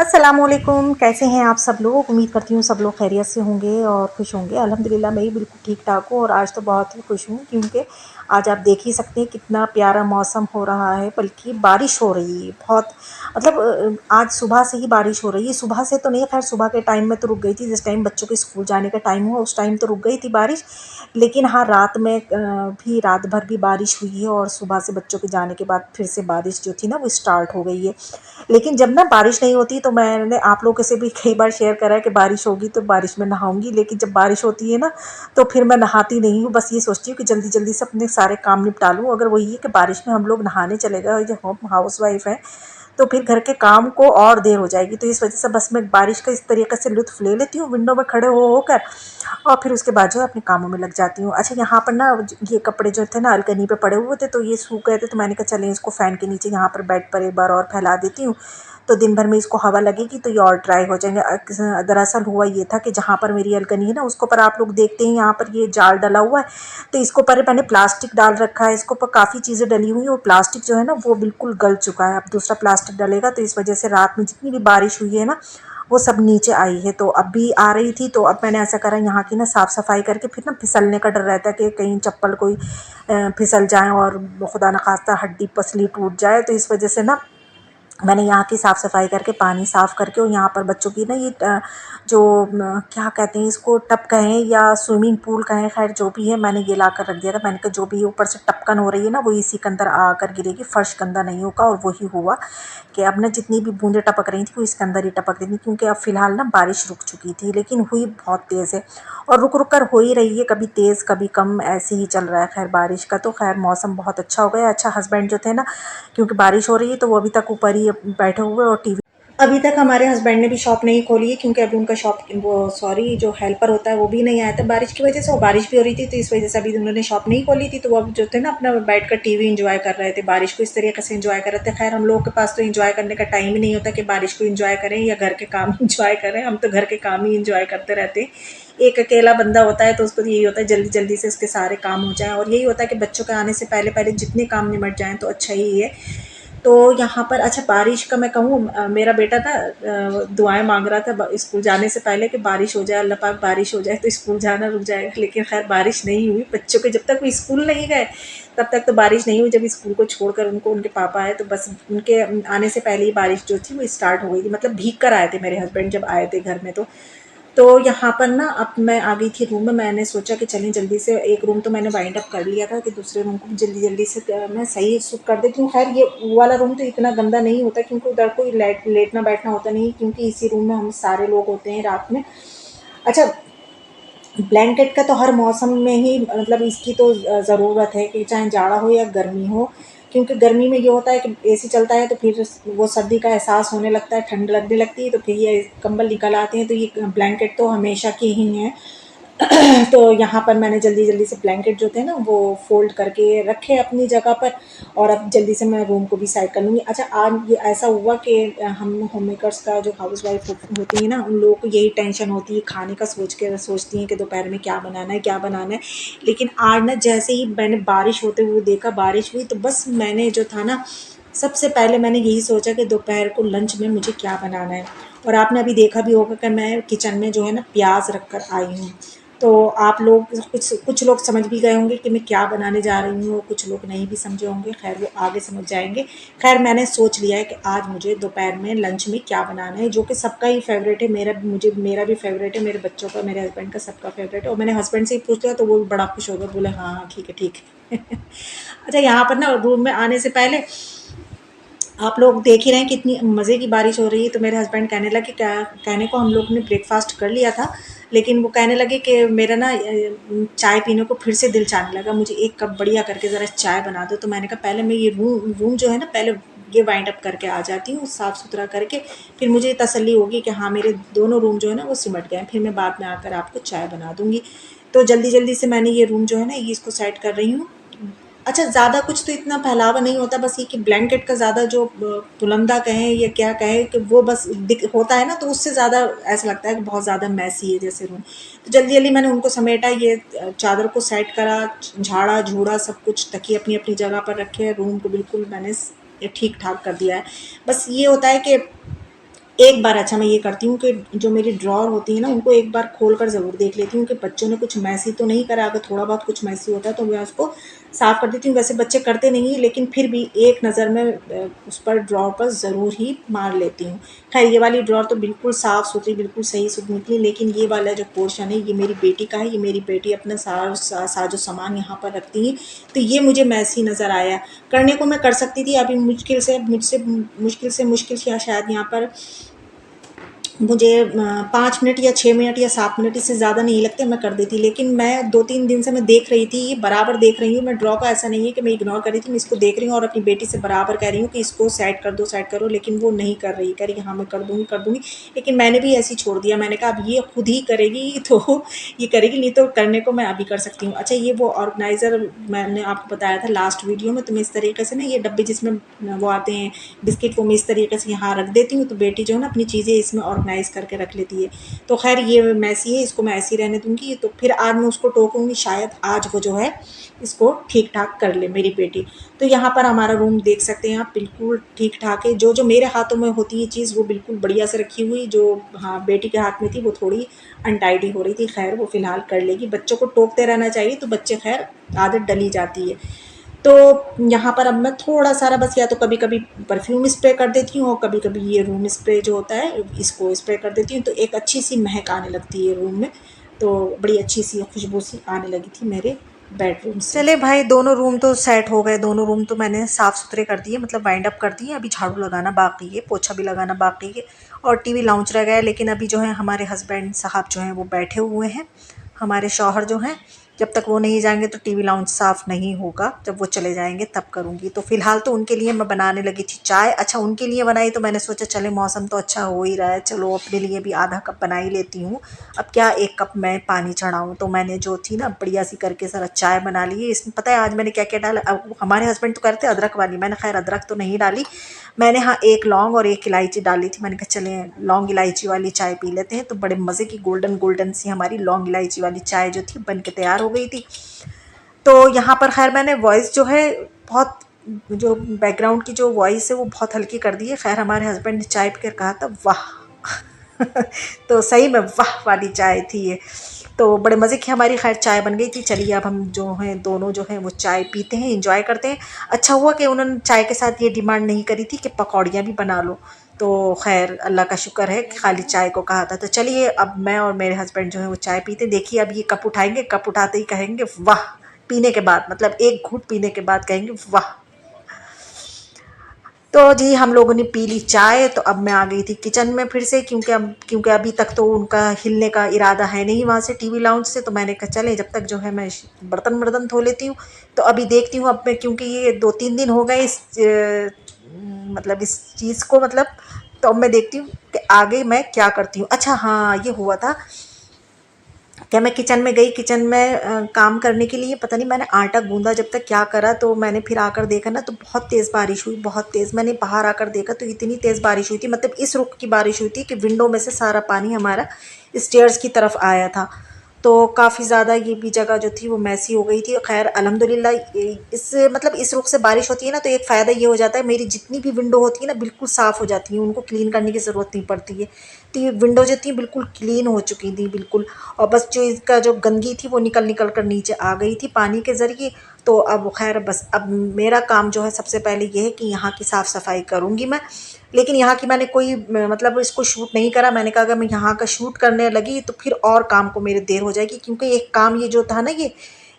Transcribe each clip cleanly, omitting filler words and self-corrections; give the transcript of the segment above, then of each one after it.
अस्सलामुअलैकुम, कैसे हैं आप सब लोग। उम्मीद करती हूँ सब लोग खैरियत से होंगे और खुश होंगे। अल्हम्दुलिल्लाह मैं भी बिल्कुल ठीक ठाक हूँ और आज तो बहुत ही खुश हूँ क्योंकि आज आप देख ही सकते हैं कितना प्यारा मौसम हो रहा है, बल्कि बारिश हो रही है बहुत। मतलब आज सुबह से ही बारिश हो रही है। सुबह से तो नहीं, खैर सुबह के टाइम में तो रुक गई थी, जिस टाइम बच्चों के स्कूल जाने का टाइम हुआ उस टाइम तो रुक गई थी बारिश। लेकिन हाँ, रात में भी रात भर भी बारिश हुई है और सुबह से बच्चों के जाने के बाद फिर से बारिश जो थी ना वो स्टार्ट हो गई है। लेकिन जब ना बारिश नहीं होती तो मैंने आप लोगों से भी कई बार शेयर करा है कि बारिश होगी तो बारिश में नहाऊंगी, लेकिन जब बारिश होती है ना तो फिर मैं नहाती नहीं हूँ। बस ये सोचती हूँ कि जल्दी जल्दी से अपने सारे काम निपटा लूँ। अगर वही है कि बारिश में हम लोग नहाने चले गए और जो हम हाउस वाइफ हैं तो फिर घर के काम को और देर हो जाएगी। तो इस वजह से बस मैं बारिश का इस तरीके से लुत्फ़ ले लेती हूँ विंडो में खड़े हो होकर, और फिर उसके बाद जो है अपने कामों में लग जाती हूँ। अच्छा, यहाँ पर ना ये कपड़े जो थे ना अलकनी पे पड़े हुए थे तो ये सूख गए थे, तो मैंने कहा चलें इसको फ़ैन के नीचे यहाँ पर बेड पर एक बार और फैला देती हूँ, तो दिन भर में इसको हवा लगेगी तो ये और ड्राई हो जाएंगे। दरअसल हुआ ये था कि जहाँ पर मेरी अलकनी है ना उसको पर आप लोग देखते हैं यहाँ पर ये जाल डला हुआ है, तो इसको पर मैंने प्लास्टिक डाल रखा है। इसको पर काफ़ी चीज़ें डली हुई हैं और प्लास्टिक जो है ना वो बिल्कुल गल चुका है। अब दूसरा प्लास्टिक डलेगा तो इस वजह से रात में जितनी भी बारिश हुई है ना वो सब नीचे आई है। तो अब भी आ रही थी, तो अब मैंने ऐसा करा यहाँ की ना साफ़ सफाई करके, फिर ना फिसलने का डर रहता है कि कहीं चप्पल कोई फिसल जाए और खुदा न खास्ता हड्डी पसली टूट जाए। तो इस वजह से ना मैंने यहाँ की साफ़ सफाई करके पानी साफ़ करके, और यहाँ पर बच्चों की ना ये जो क्या कहते हैं इसको, टब कहें या स्विमिंग पूल कहें, खैर जो भी है मैंने ये ला कर रख दिया था। मैंने कहा जो भी ऊपर से टपकन हो रही है ना वो इसी के अंदर आकर गिरेगी, फर्श के अंदर नहीं होगा। और वही हुआ कि अब ना जितनी भी बूंदें टपक रही थी वो इसके अंदर ही टपक रही थी, क्योंकि अब फ़िलहाल ना बारिश रुक चुकी थी, लेकिन हुई बहुत तेज़ है और रुक रुक कर हो ही रही है, कभी तेज़ कभी कम, ऐसे ही चल रहा है। खैर बारिश का तो खैर मौसम बहुत अच्छा हो गया। अच्छा, हस्बैंड जो थे ना, क्योंकि बारिश हो रही है तो वो अभी तक ऊपर ही बैठे हुए और टीवी, अभी तक हमारे हस्बैंड ने भी शॉप नहीं खोली है, क्योंकि अभी उनका शॉप वो सॉरी जो हेल्पर होता है वो भी नहीं आया था बारिश की वजह से, और बारिश भी हो रही थी तो इस वजह से अभी उन्होंने शॉप नहीं खोली थी। तो वो अब जो थे ना अपना बैठ कर टीवी इंजॉय कर रहे थे, बारिश को इस तरीके से इंजॉय कर रहे थे। खैर हम लोगों के पास तो इंजॉय करने का टाइम ही नहीं होता कि बारिश को इंजॉय करें या घर के काम इंजॉय करें। हम तो घर के काम ही इंजॉय करते रहते हैं। एक अकेला बंदा होता है तो उसको तो यही होता है जल्दी जल्दी से उसके सारे काम हो जाएं, और यही होता है कि बच्चों के आने से पहले पहले जितने काम निमट जाएं तो अच्छा ही है। तो यहाँ पर अच्छा, बारिश का मैं कहूँ, मेरा बेटा ना दुआएं मांग रहा था स्कूल जाने से पहले कि बारिश हो जाए, अल्लाह पाक बारिश हो जाए तो स्कूल जाना रुक जाएगा। लेकिन खैर बारिश नहीं हुई। बच्चों के जब तक वो स्कूल नहीं गए तब तक तो बारिश नहीं हुई। जब स्कूल को छोड़कर उनको उनके पापा आए तो बस उनके आने से पहले ही बारिश जो थी वो स्टार्ट हो गई थी। मतलब भीग कर आए थे मेरे हस्बैंड जब आए थे घर में। तो यहाँ पर ना अब मैं आ गई थी रूम में। मैंने सोचा कि चलें जल्दी से, एक रूम तो मैंने वाइंड अप कर लिया था कि दूसरे रूम को भी जल्दी जल्दी से मैं सही सुट कर देती हूँ। खैर ये वो वाला रूम तो इतना गंदा नहीं होता क्योंकि उधर कोई लेटना बैठना होता नहीं, क्योंकि इसी रूम में हम सारे लोग होते हैं रात में। अच्छा, ब्लैंकेट का तो हर मौसम में ही मतलब इसकी तो ज़रूरत है कि चाहे जाड़ा हो या गर्मी हो, क्योंकि गर्मी में ये होता है कि एसी चलता है तो फिर वो सर्दी का एहसास होने लगता है, ठंड लगने लगती है, तो फिर ये कंबल निकल आते हैं। तो ये ब्लैंकेट तो हमेशा की ही हैं। तो यहाँ पर मैंने जल्दी जल्दी से ब्लैंकेट जो थे ना वो फ़ोल्ड करके रखे अपनी जगह पर, और अब जल्दी से मैं रूम को भी साइड कर लूँगी। अच्छा, आज ये ऐसा हुआ कि हम होम मेकर्स का जो हाउस वाइफ होती है ना उन लोगों को यही टेंशन होती है, खाने का सोचती हैं कि दोपहर में क्या बनाना है क्या बनाना है। लेकिन आज ना जैसे ही मैंने बारिश होते हुए देखा, बारिश हुई, तो बस मैंने जो था ना सबसे पहले मैंने यही सोचा कि दोपहर को लंच में मुझे क्या बनाना है। और आपने अभी देखा भी होगा कि मैं किचन में जो है ना प्याज रख कर आई हूँ। तो आप लोग कुछ कुछ लोग समझ भी गए होंगे कि मैं क्या बनाने जा रही हूँ, कुछ लोग नहीं भी समझे होंगे, खैर वो आगे समझ जाएंगे। खैर मैंने सोच लिया है कि आज मुझे दोपहर में लंच में क्या बनाना है, जो कि सबका ही फेवरेट है। मेरा भी फेवरेट है, मेरे बच्चों का, मेरे हस्बैंड का, सबका फेवरेट है। और मैंने हस्बैंड से ही पूछ लिया तो वो भी बड़ा खुश हो गए, बोले हाँ हाँ ठीक है ठीक है। अच्छा, यहाँ पर ना रूम में आने से पहले आप लोग देख ही रहे हैं कितनी मज़े की बारिश हो रही है। तो मेरे हस्बैंड कहने लगे, क्या कहने को, हम लोग ने ब्रेकफास्ट कर लिया था, लेकिन वो कहने लगे कि मेरा ना चाय पीने को फिर से दिल चाहने लगा, मुझे एक कप बढ़िया करके ज़रा चाय बना दो। तो मैंने कहा पहले मैं ये रूम जो है ना पहले ये वाइंड अप करके आ जाती हूँ साफ़ सुथरा करके, फिर मुझे तसल्ली होगी कि हाँ मेरे दोनों रूम जो है ना वो सिमट गए हैं, फिर मैं बाद में आकर आपको चाय बना दूँगी। तो जल्दी जल्दी से मैंने ये रूम जो है ना ये इसको सेट कर रही हूँ। अच्छा, ज़्यादा कुछ तो इतना फैलावा नहीं होता, बस ये कि ब्लैंकेट का ज़्यादा जो पुलंदा कहें या क्या कहें कि वो बस दिक होता है ना, तो उससे ज़्यादा ऐसा लगता है कि बहुत ज़्यादा मैसी है जैसे रूम। तो जल्दी जल्दी मैंने उनको समेटा, ये चादर को सेट करा, झाड़ा झूड़ा सब कुछ, तकिए अपनी अपनी जगह पर रखे, रूम को बिल्कुल मैंने ठीक ठाक कर दिया है। बस ये होता है कि एक बार अच्छा मैं ये करती हूँ कि जो मेरी ड्रॉअर होती है ना, उनको एक बार खोल कर ज़रूर देख लेती हूँ कि बच्चों ने कुछ मैसी तो नहीं करा। अगर थोड़ा बहुत कुछ मैसी होता है तो मैं उसको साफ़ कर देती हूँ। वैसे बच्चे करते नहीं हैं, लेकिन फिर भी एक नज़र में उस पर ड्रॉअर पर ज़रूर ही मार लेती हूँ। ख़ैर ये वाली ड्रॉअर तो बिल्कुल साफ़-सुथरी, बिल्कुल सही-सुध निकली, लेकिन ये वाला जो पोर्शन है ये मेरी बेटी का है। ये मेरी बेटी अपना साजो-सामान यहाँ पर रखती है, तो ये मुझे मैसी नज़र आया। करने को मैं कर सकती थी, अभी मुश्किल से शायद यहाँ पर मुझे 5 मिनट या 6 मिनट या 7 मिनट, इससे ज़्यादा नहीं लगते, मैं कर देती। लेकिन मैं 2-3 दिन से मैं देख रही थी, ये बराबर देख रही हूँ, मैं ड्रॉ का ऐसा नहीं है कि मैं इग्नोर कर रही थी, मैं इसको देख रही हूँ और अपनी बेटी से बराबर कह रही हूँ कि इसको साइड कर दो, साइड करो, लेकिन वो नहीं कर रही। कह रही हाँ, मैं कर दूँगी, कर दूँगी। लेकिन मैंने भी ऐसे ही छोड़ दिया। मैंने कहा अब ये खुद ही करेगी तो ये करेगी, नहीं तो करने को मैं अभी कर सकती हूँ। अच्छा, ये वो ऑर्गेनाइज़र मैंने आपको बताया था लास्ट वीडियो में, तो मैं इस तरीके से ना ये डब्बे जिसमें वो आते हैं बिस्किट, वो मैं इस तरीके से यहाँ रख देती हूँ, तो बेटी जो है ना अपनी चीज़ें इसमें ऑर्गेनाइज़ करके रख लेती है। तो ख़ैर ये मैसी है, इसको मैं ऐसे ही रहने दूँगी। तो फिर आज मैं उसको टोकूँगी, शायद आज वो जो है इसको ठीक-ठाक कर ले मेरी बेटी। तो यहाँ पर हमारा रूम देख सकते हैं आप, बिल्कुल ठीक-ठाक है। जो-जो मेरे हाथों में होती है चीज़ वो बिल्कुल बढ़िया से रखी हुई, जो हाँ, बेटी के हाथ में थी वो थोड़ी अनटाइडी हो रही थी। ख़ैर वो फ़िलहाल कर लेगी। बच्चों को टोकते रहना चाहिए, तो बच्चे ख़ैर आदत डली जाती है। तो यहाँ पर अब मैं थोड़ा-सा बस, या तो कभी-कभी परफ्यूम स्प्रे कर देती हूँ और कभी-कभी ये रूम स्प्रे जो होता है इसको स्प्रे कर देती हूँ, तो एक अच्छी-सी महक आने लगती है रूम में। तो बड़ी अच्छी-सी खुशबू-सी आने लगी थी मेरे बेडरूम से। चलिए भाई, दोनों रूम तो सेट हो गए, दोनों रूम तो मैंने साफ़-सुथरे कर दिए, मतलब वाइंड अप कर दिए। अभी झाड़ू लगाना बाकी है, पोछा भी लगाना बाकी है और टीवी लाउंज रह गया है। लेकिन अभी जो है हमारे हस्बैंड साहब जो हैं वो बैठे हुए हैं। हमारे शौहर जो हैं, जब तक वो नहीं जाएँगे तो टीवी लाउंज साफ़ नहीं होगा, जब वो चले जाएँगे तब करूँगी। तो फ़िलहाल तो उनके लिए मैं बनाने लगी थी चाय। अच्छा, उनके लिए बनाई तो मैंने सोचा चले मौसम तो अच्छा हो ही रहा है, चलो अपने लिए भी आधा कप बना ही लेती हूँ। अब क्या 1 कप मैं पानी चढ़ाऊँ, तो मैंने जो थी ना बढ़िया सी करके ज़रा चाय बना ली है। इसमें पता है आज मैंने क्या-क्या डाला? अब हमारे हस्बैंड तो कहते हैं अदरक वाली, मैंने खैर अदरक तो नहीं डाली। मैंने हाँ 1 लौंग और 1 इलायची डाली थी। मैंने कहा चलें लौंग इलायची वाली चाय पी लेते हैं। तो बड़े मज़े की गोल्डन सी हमारी लौंग इलायची वाली चाय जो थी बन के तैयार हो गई थी। तो यहाँ पर खैर मैंने वॉइस जो है बहुत, जो बैकग्राउंड की जो वॉइस है वो बहुत हल्की कर दी है। खैर हमारे हस्बैंड ने चाय पीकर कहा था वाह! तो सही में वाह वाली चाय थी ये। तो बड़े मज़े की हमारी खैर चाय बन गई थी। चलिए अब हम जो हैं दोनों जो हैं वो चाय पीते हैं, एंजॉय करते हैं। अच्छा हुआ कि उन्होंने चाय के साथ ये डिमांड नहीं करी थी कि पकौड़ियाँ भी बना लो। तो खैर अल्लाह का शुक्र है कि खाली चाय को कहा था। तो चलिए अब मैं और मेरे हस्बैंड जो है वो चाय पीते हैं। देखिए अब ये कप उठाएंगे, कप उठाते ही कहेंगे वाह! पीने के बाद, मतलब एक घूंट पीने के बाद कहेंगे वाह! तो जी हम लोगों ने पी ली चाय। तो अब मैं आ गई थी किचन में फिर से, क्योंकि अभी तक तो उनका हिलने का इरादा है नहीं वहाँ से टीवी लाउंज से। तो मैंने कहा चले जब तक जो है मैं बर्तन वर्तन धो लेती हूँ। तो अभी देखती हूँ अब मैं, क्योंकि ये 2-3 दिन हो गए इस मतलब इस चीज़ को, मतलब तो अब मैं देखती हूँ कि आगे मैं क्या करती हूँ। अच्छा हाँ, ये हुआ था क्या, मैं किचन में गई, किचन में काम करने के लिए पता नहीं मैंने आटा गूंदा जब तक क्या करा। तो मैंने फिर आकर देखा ना तो बहुत तेज़ बारिश हुई, बहुत तेज़। मैंने बाहर आकर देखा तो इतनी तेज़ बारिश हुई थी, मतलब इस रुख की बारिश हुई थी कि विंडो में से सारा पानी हमारा स्टेयर्स की तरफ आया था। तो काफ़ी ज़्यादा ये भी जगह जो थी वो मैसी हो गई थी। खैर अल्हम्दुलिल्लाह इस मतलब इस रुख से बारिश होती है ना तो एक फ़ायदा ये हो जाता है, मेरी जितनी भी विंडो होती है ना बिल्कुल साफ़ हो जाती हैं, उनको क्लीन करने की ज़रूरत नहीं पड़ती है। तो ये विंडो जो थी बिल्कुल क्लीन हो चुकी थी बिल्कुल। और बस जो इसका जो गंदगी थी वो निकल कर नीचे आ गई थी पानी के ज़रिए। तो अब खैर बस अब मेरा काम जो है सबसे पहले ये है कि यहाँ की साफ़ सफाई करूँगी मैं। लेकिन यहाँ की मैंने कोई मतलब इसको शूट नहीं करा। मैंने कहा अगर मैं यहाँ का शूट करने लगी तो फिर और काम को मेरे देर हो जाएगी, क्योंकि एक काम ये जो था ना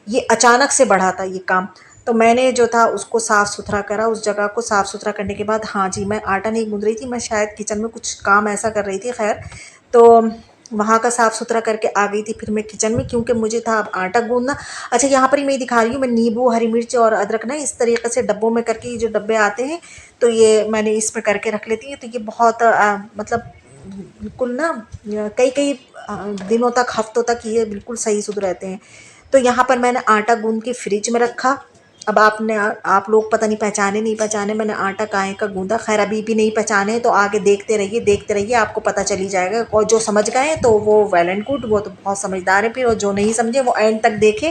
ये अचानक से बढ़ा था ये काम। तो मैंने जो था उसको साफ़ सुथरा करा, उस जगह को साफ़ सुथरा करने के बाद हाँ जी, मैं आटा नहीं गूंद रही थी, मैं शायद किचन में कुछ काम ऐसा कर रही थी। खैर तो वहाँ का साफ़ सुथरा करके आ गई थी फिर मैं किचन में, क्योंकि मुझे था अब आटा गूंदना। अच्छा, यहाँ पर ही मैं दिखा रही हूँ, मैं नींबू, हरी मिर्च और अदरक ना इस तरीके से डब्बों में करके, ये जो डब्बे आते हैं तो ये मैंने इसमें करके रख लेती हूँ। तो ये बहुत मतलब बिल्कुल ना कई कई दिनों तक, हफ्तों तक ये बिल्कुल सही शुद्ध रहते हैं। तो यहाँ पर मैंने आटा गूंद के फ्रिज में रखा। अब आप लोग पता नहीं पहचाने नहीं पहचाने, मैंने आटा काहे का गूंदा। खैर अभी भी नहीं पहचाने तो आगे देखते रहिए, आपको पता चली जाएगा। और जो समझ गए तो वो वेल एंड गुड, वो तो बहुत समझदार है। फिर और जो नहीं समझे वो एंड तक देखे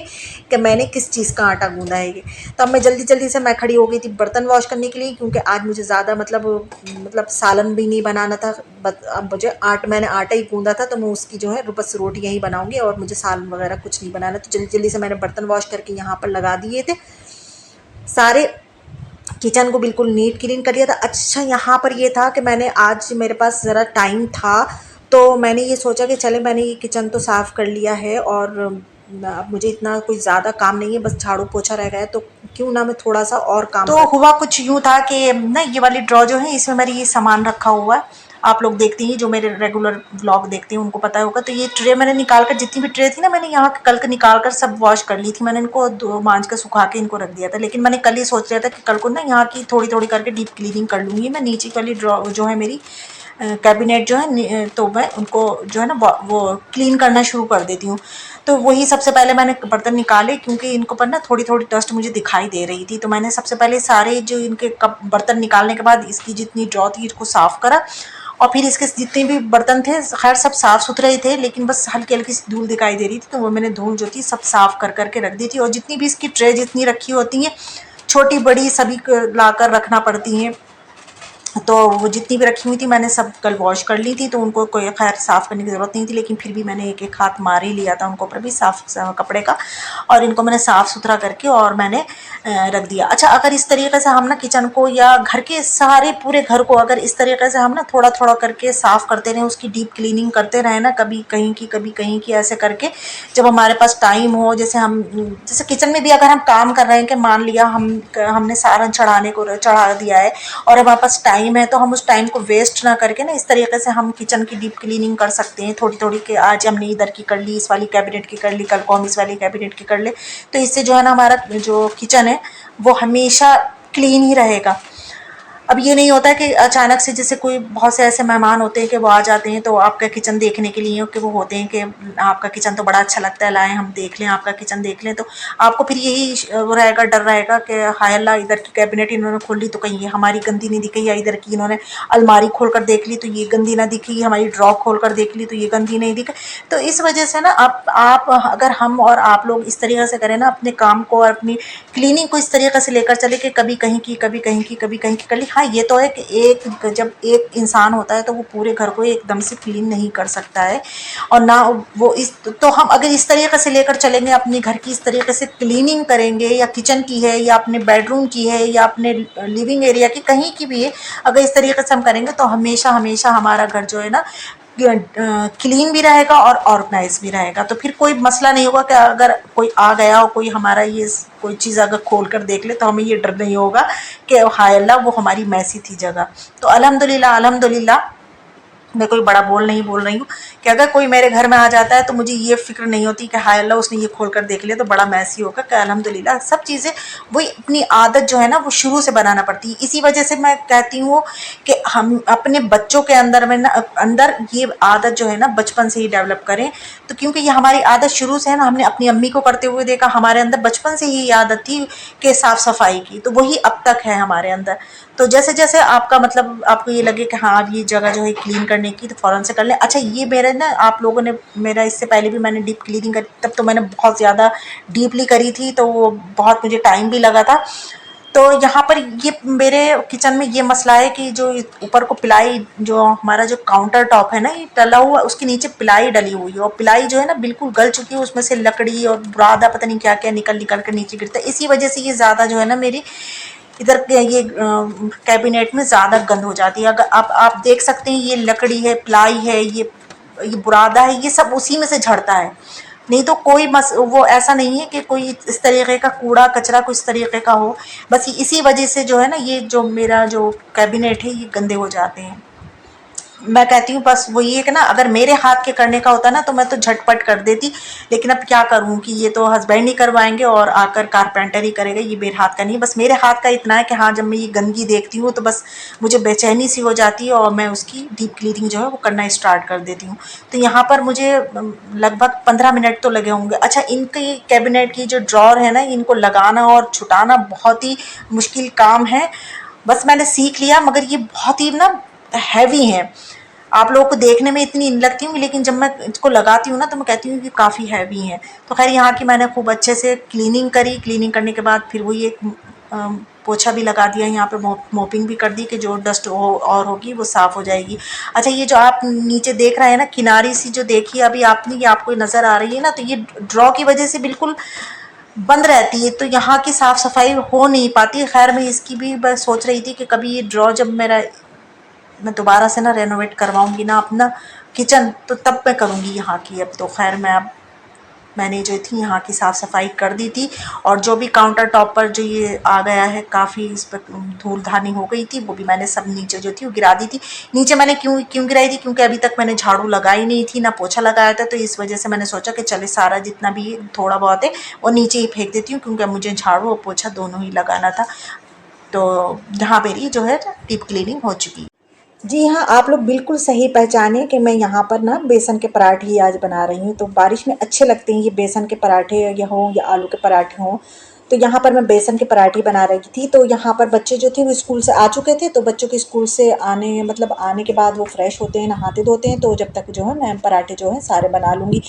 कि मैंने किस चीज़ का आटा गूंदा है ये। तो अब मैं जल्दी जल्दी से मैं खड़ी हो गई थी बर्तन वॉश करने के लिए, क्योंकि आज मुझे ज़्यादा मतलब सालन भी नहीं बनाना था। अब मुझे मैंने आटा ही गूंदा था, तो मैं उसकी जो है बस रोटियाँ ही बनाऊंगी, और मुझे सालन वगैरह कुछ नहीं बनाना। तो जल्दी जल्दी से मैंने बर्तन वॉश करके यहाँ पर लगा दिए थे सारे। किचन को बिल्कुल नीट क्लीन कर लिया था। अच्छा यहाँ पर ये था कि मैंने आज मेरे पास ज़रा टाइम था, तो मैंने ये सोचा कि चले मैंने ये किचन तो साफ़ कर लिया है, और अब मुझे इतना कोई ज़्यादा काम नहीं है, बस झाड़ू पोछा रह गया है, तो क्यों ना मैं थोड़ा सा और काम तो हुआ कुछ यूँ था कि ना ये वाली ड्रॉ जो है इसमें मेरी ये सामान रखा हुआ है। आप लोग देखते हैं जो मेरे रेगुलर व्लॉग देखते हैं उनको पता होगा। तो ये ट्रे मैंने निकाल कर, जितनी भी ट्रे थी ना, मैंने यहाँ कल के निकाल कर सब वॉश कर ली थी। मैंने इनको मांज कर सुखा के इनको रख दिया था, लेकिन मैंने कल ही सोच लिया था कि कल को ना यहाँ की थोड़ी थोड़ी करके डीप क्लीनिंग कर लूँगी। मैं नीचे वाली ड्रॉ जो है मेरी कैबिनेट जो है, तो मैं उनको जो है ना वो क्लीन करना शुरू कर देती हूँ। तो वही सबसे पहले मैंने बर्तन निकाले, क्योंकि इनको पर ना थोड़ी थोड़ी डस्ट मुझे दिखाई दे रही थी। तो मैंने सबसे पहले सारे जो इनके कप बर्तन निकालने के बाद इसकी जितनी ड्रॉ थी इसको साफ़ करा, और फिर इसके जितने भी बर्तन थे खैर सब साफ़ सुथरे ही थे, लेकिन बस हल्की हल्की सी धूल दिखाई दे रही थी, तो वो मैंने धूल जो थी सब साफ़ कर करके रख दी थी। और जितनी भी इसकी ट्रे जितनी रखी होती हैं, छोटी बड़ी सभी ला कर रखना पड़ती हैं, तो वो जितनी भी रखी हुई थी मैंने सब कल वॉश कर ली थी। तो उनको कोई खैर साफ़ करने की ज़रूरत नहीं थी, लेकिन फिर भी मैंने एक एक हाथ मार ही लिया था उनको ऊपर भी साफ़ कपड़े का, और इनको मैंने साफ़ सुथरा करके और मैंने रख दिया। अच्छा, अगर इस तरीके से हम ना किचन को या घर के सारे पूरे घर को अगर इस तरीके से हम ना थोड़ा थोड़ा करके साफ़ करते रहें, उसकी डीप क्लीनिंग करते रहें ना, कभी कहीं की ऐसे करके, जब हमारे पास टाइम हो, जैसे किचन में भी अगर हम काम कर रहे हैं कि मान लिया हमने सालन चढ़ा दिया है और हमारे पास टाइम है, तो हम उस टाइम को वेस्ट ना करके ना इस तरीके से हम किचन की डीप क्लीनिंग कर सकते हैं थोड़ी थोड़ी के। आज हमने इधर की कर ली, इस वाली कैबिनेट की कर ली, कल को हम इस वाली कैबिनेट की कर ले, तो इससे जो है ना हमारा जो किचन है वो हमेशा क्लीन ही रहेगा। अब ये नहीं होता है कि अचानक से, जैसे कोई बहुत से ऐसे मेहमान होते हैं कि वो आ जाते हैं तो आपका किचन देखने के लिए, कि वो होते हैं कि आपका किचन तो बड़ा अच्छा लगता है, लाएं हम देख लें, आपका किचन देख लें। तो आपको फिर यही वो रहेगा, डर रहेगा कि हाय अल्लाह, इधर की कैबिनेट इन्होंने खोल ली तो कहीं ये हमारी गंदी नहीं दिखी, या इधर की इन्होंने अलमारी खोल कर देख ली तो ये गंदी ना दिखी, हमारी ड्रॉ खोल कर देख ली तो ये गंदी नहीं दिखी। तो इस वजह से ना आप अगर हम और आप लोग इस तरीके से करें ना अपने काम को और अपनी क्लीनिंग को इस तरीके से लेकर चले कि कभी कहीं की कभी कहीं की कभी कहीं की कर ली। हाँ, ये तो है कि जब एक इंसान होता है तो वो पूरे घर को एकदम से क्लीन नहीं कर सकता है, और ना वो इस तो हम अगर इस तरीके से लेकर चलेंगे अपने घर की, इस तरीके से क्लीनिंग करेंगे, या किचन की है या अपने बेडरूम की है या अपने लिविंग एरिया की कहीं की भी है, अगर इस तरीके से हम करेंगे तो हमेशा हमेशा हमारा घर जो है ना क्लीन भी रहेगा और ऑर्गेनाइज भी रहेगा। तो फिर कोई मसला नहीं होगा कि अगर कोई आ गया और कोई हमारा ये कोई चीज़ अगर खोल कर देख ले तो हमें ये डर नहीं होगा कि हाय अल्लाह वो हमारी मैसी थी जगह। तो अल्हम्दुलिल्लाह अल्हम्दुलिल्लाह, मैं कोई बड़ा नहीं बोल रही हूँ कि अगर कोई मेरे घर में आ जाता है तो मुझे ये फ़िक्र नहीं होती कि हाय अल्लाह उसने ये खोल कर देख लिया तो बड़ा मैसी होगा। कि अल्हम्दुलिल्लाह सब चीज़ें वही अपनी आदत जो है ना वो शुरू से बनाना पड़ती है। इसी वजह से मैं कहती हूँ कि हम अपने बच्चों के अंदर में ना अंदर ये आदत जो है ना बचपन से ही डेवलप करें। तो क्योंकि ये हमारी आदत शुरू से है ना, हमने अपनी अम्मी को करते हुए देखा, हमारे अंदर बचपन से ही ये आदत थी कि साफ़ सफाई की, तो वही अब तक है हमारे अंदर। तो जैसे जैसे आपका मतलब आपको ये लगे कि हाँ अब ये जगह जो है क्लीन करने की, तो फ़ौरन से कर लें। अच्छा, ये मेरा ना आप लोगों ने मेरा इससे पहले भी मैंने डीप क्लीनिंग करी, तब तो मैंने बहुत ज़्यादा डीपली करी थी, तो वो बहुत मुझे टाइम भी लगा था। तो यहाँ पर ये मेरे किचन में ये मसला है कि जो ऊपर को पिलाई, जो हमारा जो काउंटर टॉप है ना ये डला हुआ, उसके नीचे पिलाई डली हुई है, और पिलाई जो है ना बिल्कुल गल चुकी है, उसमें से लकड़ी और बुरादा पता नहीं क्या क्या निकल निकल कर नीचे गिरता है। इसी वजह से ये ज़्यादा जो है ना मेरी इधर के ये कैबिनेट में ज़्यादा गंद हो जाती है। अगर आप देख सकते हैं ये लकड़ी है, प्लाई है, ये बुरादा है, ये सब उसी में से झड़ता है। नहीं तो कोई वो ऐसा नहीं है कि कोई इस तरीके का कूड़ा कचरा कुछ तरीके का हो। बस इसी वजह से जो है ना ये जो मेरा जो कैबिनेट है ये गंदे हो जाते हैं। मैं कहती हूँ बस वही है कि ना, अगर मेरे हाथ के करने का होता ना तो मैं तो झटपट कर देती, लेकिन अब क्या करूँ कि ये तो हस्बैंड ही करवाएंगे और आकर कारपेंटर ही करेगा, ये मेरे हाथ का नहीं है। बस मेरे हाथ का इतना है कि हाँ, जब मैं ये गंदगी देखती हूँ तो बस मुझे बेचैनी सी हो जाती है और मैं उसकी डीप क्लीनिंग जो है वो करना स्टार्ट कर देती हूँ। तो यहाँ पर मुझे लगभग 15 मिनट तो लगे होंगे। अच्छा, इनकी कैबिनेट की जो ड्रॉर है ना, इनको लगाना और छुटाना बहुत ही मुश्किल काम है। बस मैंने सीख लिया, मगर ये बहुत ही ना हैवी है। आप लोगों को देखने में इतनी इन लगती होंगी, लेकिन जब मैं इसको लगाती हूँ ना तो मैं कहती हूँ कि काफ़ी हैवी है। तो खैर यहाँ की मैंने खूब अच्छे से क्लीनिंग करी। क्लीनिंग करने के बाद फिर वही एक पोछा भी लगा दिया यहाँ पे, मोपिंग भी कर दी कि जो डस्ट हो और होगी वो साफ़ हो जाएगी। अच्छा, ये जो आप नीचे देख रहे हैं ना, किनारी सी जो देखी अभी आपने, ये आपको नज़र आ रही है ना, तो ये ड्रॉ की वजह से बिल्कुल बंद रहती है, तो यहाँ की साफ़ सफाई हो नहीं पाती। खैर मैं इसकी भी बस सोच रही थी कि कभी ये ड्रॉ जब मैं दोबारा से ना रेनोवेट करवाऊंगी ना अपना किचन, तो तब मैं करूँगी यहाँ की। अब तो खैर मैंने जो थी यहाँ की साफ़ सफाई कर दी थी, और जो भी काउंटर टॉप पर जो ये आ गया है, काफ़ी इस पर धूल धानी हो गई थी, वो भी मैंने सब नीचे जो थी वो गिरा दी थी। नीचे मैंने क्यों क्यों गिराई थी, क्योंकि अभी तक मैंने झाड़ू लगाई नहीं थी ना पोछा लगाया था, तो इस वजह से मैंने सोचा कि चले सारा जितना भी थोड़ा बहुत है वो नीचे ही फेंक देती हूँ, क्योंकि मुझे झाड़ू और पोछा दोनों ही लगाना था। तो यहाँ मेरी जो है डीप क्लीनिंग हो चुकी है। जी हाँ, आप लोग बिल्कुल सही पहचाने कि मैं यहाँ पर ना बेसन के पराठे ही आज बना रही हूँ। तो बारिश में अच्छे लगते हैं ये बेसन के पराठे, या हों या आलू के पराठे हों। तो यहाँ पर मैं बेसन के पराठे बना रही थी। तो यहाँ पर बच्चे जो थे वो स्कूल से आ चुके थे, तो बच्चों के स्कूल से आने के बाद वो फ्रेश होते हैं, नहाते धोते हैं, तो जब तक जो है मैं पराठे जो है सारे बना लूँगी।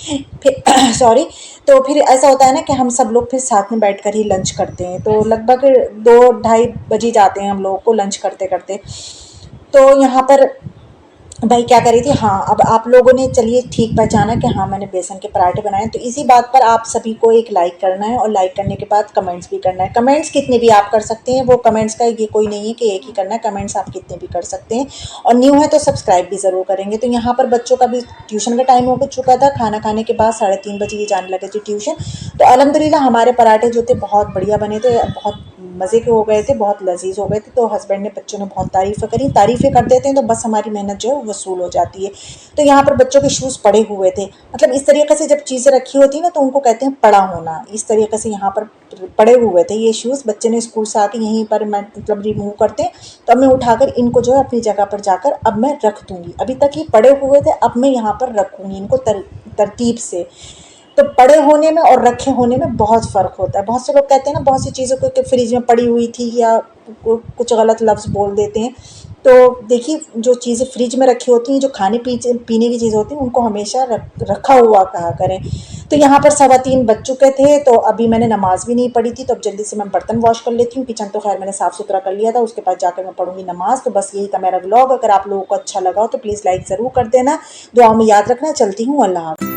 फिर सॉरी। तो फिर ऐसा होता है ना कि हम सब लोग फिर साथ में बैठ कर ही लंच करते हैं। तो लगभग 2 ढाई बज ही जाते हैं हम लोगों को लंच करते करते। तो यहाँ पर भाई क्या करी थी, हाँ, अब आप लोगों ने चलिए ठीक पहचाना कि हाँ, मैंने बेसन के पराठे बनाए। तो इसी बात पर आप सभी को एक लाइक करना है, और लाइक करने के बाद कमेंट्स भी करना है। कमेंट्स कितने भी आप कर सकते हैं, वो कमेंट्स का ये कोई नहीं है कि एक ही करना है, कमेंट्स आप कितने भी कर सकते हैं। और न्यू है तो सब्सक्राइब भी ज़रूर करेंगे। तो यहाँ पर बच्चों का भी ट्यूशन का टाइम हो चुका था, खाना खाने के बाद 3:30 बजे ये जाने लगे थे ट्यूशन। तो अल्हम्दुलिल्लाह हमारे पराठे जो थे बहुत बढ़िया बने थे, बहुत मज़े के हो गए थे, बहुत लजीज हो गए थे। तो हस्बैंड ने, बच्चों ने बहुत तारीफ़ें करी। तारीफ़ें कर देते हैं तो बस हमारी मेहनत जो है वसूल हो जाती है। तो यहाँ पर बच्चों के शूज़ पड़े हुए थे, मतलब इस तरीके से जब चीज़ें रखी होती हैं ना तो उनको कहते हैं पड़ा होना। इस तरीके से यहाँ पर पड़े हुए थे ये शूज़, बच्चे ने स्कूल से आके यहीं पर मैं मतलब रिमूव करते हैं। तो अब मैं उठाकर इनको जो है अपनी जगह पर जाकर अब मैं रख दूँगी। अभी तक ये पड़े हुए थे, अब मैं यहाँ पर रखूँगी इनको तरतीब से। तो पड़े होने में और रखे होने में बहुत फ़र्क होता है। बहुत से लोग कहते हैं ना बहुत सी चीज़ों को कि फ्रिज में पड़ी हुई थी, या कुछ गलत लफ्ज़ बोल देते हैं। तो देखिए, जो चीज़ें फ्रिज में रखी होती हैं, जो खाने पीने की चीज़ें होती हैं, उनको हमेशा रखा हुआ कहा करें। तो यहाँ पर 3:15 बज चुके थे, तो अभी मैंने नमाज़ भी नहीं पढ़ी थी, तो अब जल्दी से मैं बर्तन वॉश कर लेती हूँ। किचन तो खैर मैंने साफ़ सुथरा कर लिया था, उसके बाद जाकर मैं पढ़ूँगी नमाज़। तो बस यही था मेरा व्लॉग। अगर आप लोगों को अच्छा लगा हो तो प्लीज़ लाइक ज़रूर कर देना। दुआओं में याद रखना। चलती हूँ, अल्लाह हाफ़िज़।